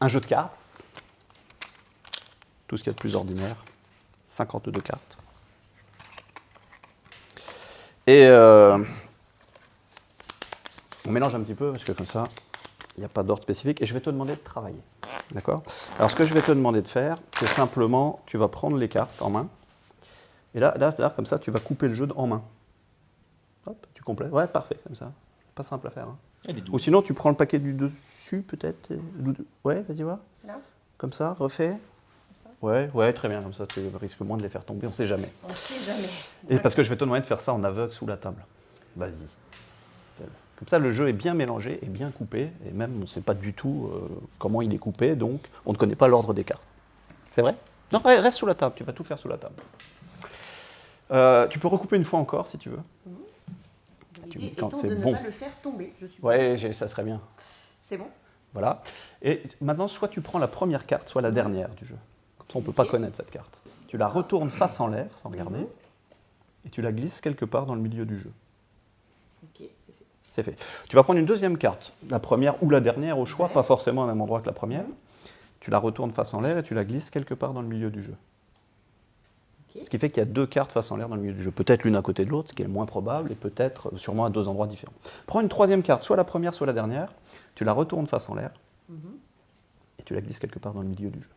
un jeu de cartes. Tout ce qu'il y a de plus ordinaire. 52 cartes. Et on mélange un petit peu, parce que comme ça, il n'y a pas d'ordre spécifique. Et je vais te demander de travailler. D'accord? Alors, ce que je vais te demander de faire, c'est simplement, tu vas prendre les cartes en main. Et là, comme ça, tu vas couper le jeu en main. Hop, tu complètes. Ouais, parfait, comme ça. Pas simple à faire. Hein. Ou sinon, tu prends le paquet du dessus, peut-être. Ouais, vas-y voir. Là. Comme ça, refais. Ouais, très bien, comme ça, tu risques moins de les faire tomber, on ne sait jamais. On ne sait jamais. Et parce que je vais te demander de faire ça en aveugle sous la table. Vas-y. Comme ça, le jeu est bien mélangé et bien coupé, et même on ne sait pas du tout comment il est coupé, donc on ne connaît pas l'ordre des cartes. C'est vrai? Non, reste sous la table, tu vas tout faire sous la table. Tu peux recouper une fois encore, si tu veux. L'idée étant de ne pas le faire tomber, je suppose. Ouais, ça serait bien. C'est bon? Voilà. Et maintenant, soit tu prends la première carte, soit la dernière du jeu. Comme ça, on ne peut pas connaître cette carte. Tu la retournes face en l'air, sans regarder, et tu la glisses quelque part dans le milieu du jeu. Ok, c'est fait. C'est fait. Tu vas prendre une deuxième carte, la première ou la dernière au choix, pas forcément au même endroit que la première. Tu la retournes face en l'air et tu la glisses quelque part dans le milieu du jeu. Ce qui fait qu'il y a deux cartes face en l'air dans le milieu du jeu. Peut-être l'une à côté de l'autre, ce qui est le moins probable, et peut-être sûrement à deux endroits différents. Prends une troisième carte, soit la première, soit la dernière, tu la retournes face en l'air, et tu la glisses quelque part dans le milieu du jeu.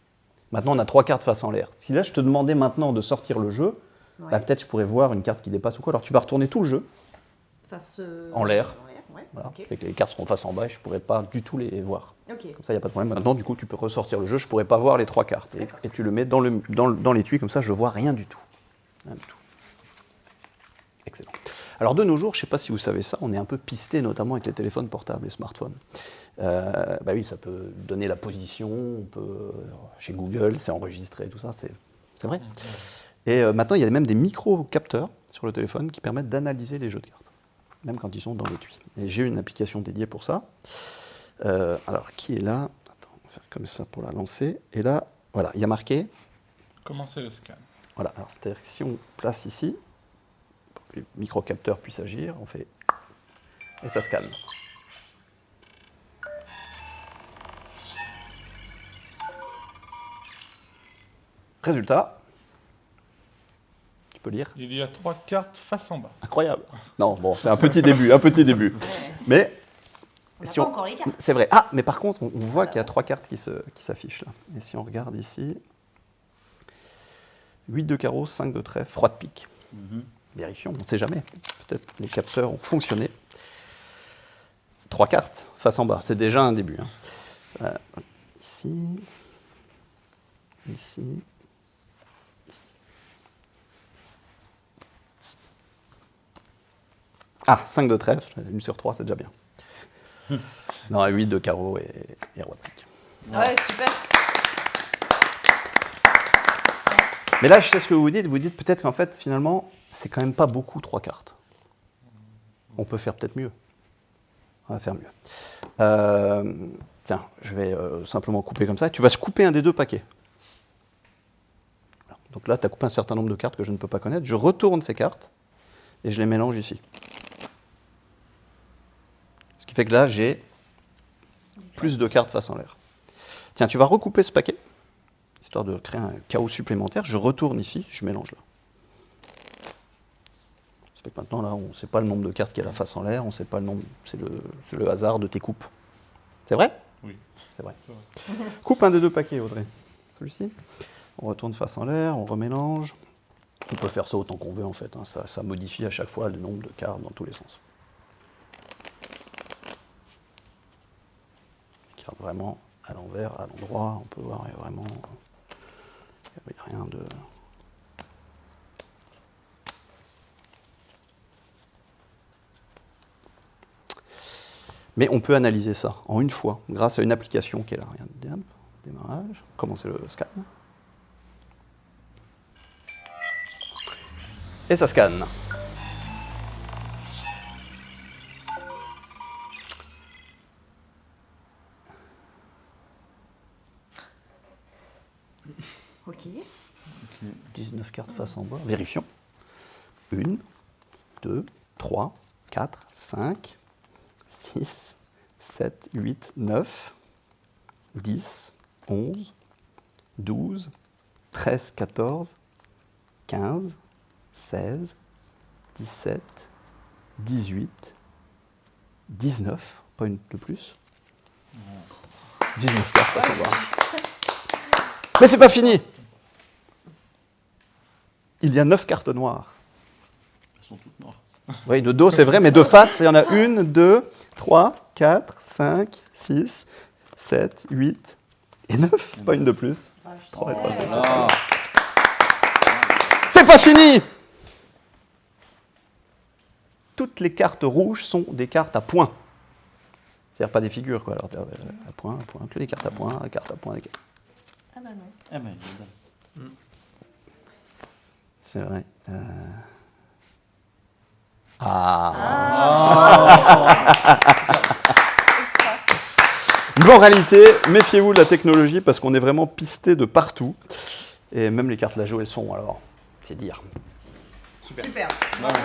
Maintenant, on a trois cartes face en l'air. Si là, je te demandais maintenant de sortir le jeu, bah, peut-être je pourrais voir une carte qui dépasse ou quoi. Alors tu vas retourner tout le jeu face, en l'air. Ouais. Voilà. Okay. Les cartes seront face en bas et je ne pourrais pas du tout les voir. Okay. Comme ça, il n'y a pas de problème. Maintenant, du coup, tu peux ressortir le jeu. Je ne pourrais pas voir les trois cartes. Et tu le mets dans l'étui, comme ça, je ne vois rien du tout. Rien du tout. Excellent. Alors, de nos jours, je ne sais pas si vous savez ça, on est un peu pisté, notamment avec les téléphones portables, les smartphones. Bah oui, ça peut donner la position. On peut, chez Google, c'est enregistré, tout ça. C'est vrai. Et maintenant, il y a même des micro-capteurs sur le téléphone qui permettent d'analyser les jeux de cartes, même quand ils sont dans l'étui. Et j'ai une application dédiée pour ça. Alors, qui est là? Attends, on va faire comme ça pour la lancer. Et là, voilà, il y a marqué... Commencer le scan. Voilà, alors c'est-à-dire que si on place ici, pour que le micro-capteur puisse agir, on fait... Et ça scanne. Résultat... Tu peux lire? Il y a 3 cartes face en bas. Incroyable. Non, bon, c'est un petit début, un petit début. Mais on n'a pas encore les cartes. C'est vrai. Ah, mais par contre, on voit qu'il y a 3 cartes qui s'affichent là. Et si on regarde ici, 8 de carreau, 5 de trèfle, froid de pique. Vérifions, on ne sait jamais. Peut-être les capteurs ont fonctionné. 3 cartes face en bas, c'est déjà un début. Hein. Ici, ici. Ah, 5 de trèfle, 1 sur 3, c'est déjà bien. Non, 8 de carreau et roi de pique. Ouais, super. Mais là, je sais ce que vous dites. Vous dites peut-être qu'en fait, finalement, c'est quand même pas beaucoup 3 cartes. On peut faire peut-être mieux. On va faire mieux. Tiens, je vais simplement couper comme ça. Tu vas se couper un des 2 paquets. Voilà. Donc là, tu as coupé un certain nombre de cartes que je ne peux pas connaître. Je retourne ces cartes et je les mélange ici. Ce qui fait que là, j'ai plus de cartes face en l'air. Tiens, tu vas recouper ce paquet, histoire de créer un chaos supplémentaire. Je retourne ici, je mélange là. Ça fait que maintenant, là, on ne sait pas le nombre de cartes qu'il y a la face en l'air, on ne sait pas le nombre, c'est le hasard de tes coupes. C'est vrai? Oui. C'est vrai. C'est vrai. Coupe un des 2 paquets, Audrey. Celui-ci. On retourne face en l'air, on remélange. On peut faire ça autant qu'on veut, en fait. Hein. Ça modifie à chaque fois le nombre de cartes dans tous les sens. Carte vraiment à l'envers, à l'endroit. On peut voir, il y a vraiment... Il n'y a rien de... Mais on peut analyser ça en une fois, grâce à une application qui est là. Regarde, démarrage, commencer le scan. Et ça scanne. Ok. 19 cartes face en bas. Vérifions. 1, 2, 3, 4, 5, 6, 7, 8, 9, 10, 11, 12, 13, 14, 15, 16, 17, 18, 19, pas une de plus. 19 cartes, à savoir. Mais c'est pas fini. Il y a 9 cartes noires. Elles sont toutes noires. Oui, de dos, c'est vrai, mais de face, il y en a 1, 2, 3, 4, 5, 6, 7, 8 et 9. Pas une de plus. 3 et 3, 7, 7. C'est pas fini! Toutes les cartes rouges sont des cartes à points. C'est-à-dire pas des figures, quoi. Alors, à point, que les cartes à points, les cartes à points, les cartes. Ah bah non. Ah ben, il est C'est vrai. Moralité, méfiez-vous de la technologie parce qu'on est vraiment pisté de partout. Et même les cartes Lajo, elles sont, alors, c'est dire. Super. Bravo.